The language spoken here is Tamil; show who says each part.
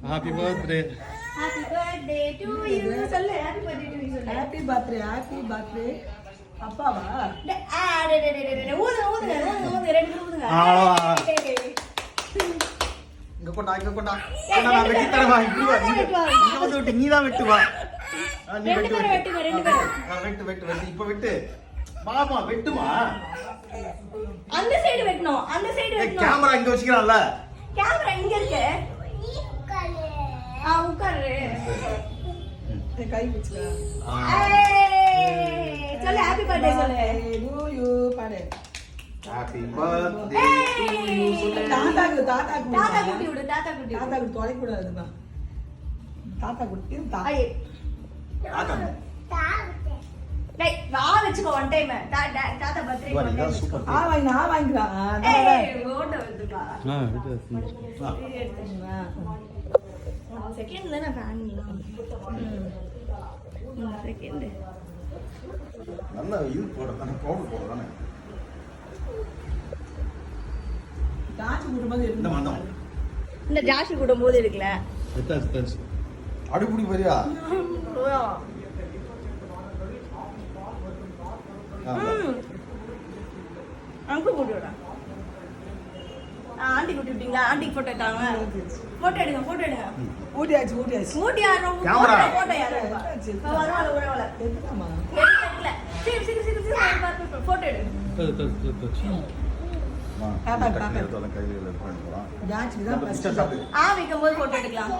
Speaker 1: Happy birthday
Speaker 2: happy birthday to you சொல்லு ஹாப்பி பர்த்டே டு யூ சொல்லு
Speaker 3: ஹாப்பி பர்த்டே அப்பாவா
Speaker 2: ஊதுங்க ரெண்டு ஊதுங்க
Speaker 1: இங்க கொண்டா நான் வெட்டி தரவா இங்க வந்து வெட்டு நீ தான் வெட்டு வா நீ
Speaker 2: ரெண்டு பேரும் வெட்டுங்க ரெண்டு பேரும்
Speaker 1: வெட்டு இப்ப வெட்டு மாமா வெட்டுமா
Speaker 2: அந்த சைடு வெட்டணும் அந்த சைடு வெட்டணும்
Speaker 1: கேமரா இங்க வச்சிக்கலாம்ல
Speaker 2: கேமரா இங்க இருக்கு உட்காரு
Speaker 3: கை பிடிச்சுக்க
Speaker 2: சொல்லு ஹாப்பி பர்த்டே சொல்லு
Speaker 3: டு யூ பாடு
Speaker 1: ஹாப்பி பர்த்டே
Speaker 3: தாத்தாக்கு
Speaker 2: தாத்தா குட்டி விடு
Speaker 3: தாத்தாக்கு தொலை கூடாதுமா தாத்தா குட்டி
Speaker 2: ஐ
Speaker 1: தாத்தா
Speaker 2: டேய் வா வெச்சுக்கோ ஒன் டைம் தாத்தா பர்த்டே
Speaker 1: வா இதான் சூப்பர்
Speaker 3: வாங்கிக்கலாம்
Speaker 2: ஏய் ஓட வந்துப்பா
Speaker 1: விட்டு
Speaker 2: செகண்ட் தான ஃபேன் செகண்ட்
Speaker 1: நல்ல இது போடுறதானே பவுடர் போடுறதானே
Speaker 3: தாச்சி கூடும்போது
Speaker 1: இந்த மந்தம்
Speaker 2: இந்த ஜாஷி கூடும் போது இருக்குல
Speaker 1: எத்தாச்சு அடுப்புடி பெரியா
Speaker 2: அங்கு கூட்டி விடா ஆண்டி கூட்டி விட்டீங்களா ஆண்டிக்கு போட்டோ எடுத்தாங்க போட்டோ எடுங்க
Speaker 3: ஊட்டியாச்சு
Speaker 2: மூட்டி யாரும்
Speaker 1: கேமரா.
Speaker 2: போட்டோ யாரும் வரவால
Speaker 3: எடுத்துக்காமா
Speaker 2: எடுக்கல சரி போட்டோ எடு
Speaker 1: கையில்
Speaker 3: தாச்சிக்கு தான்
Speaker 2: ஆ வைக்கும் போது போட்டோ எடுக்கலாம்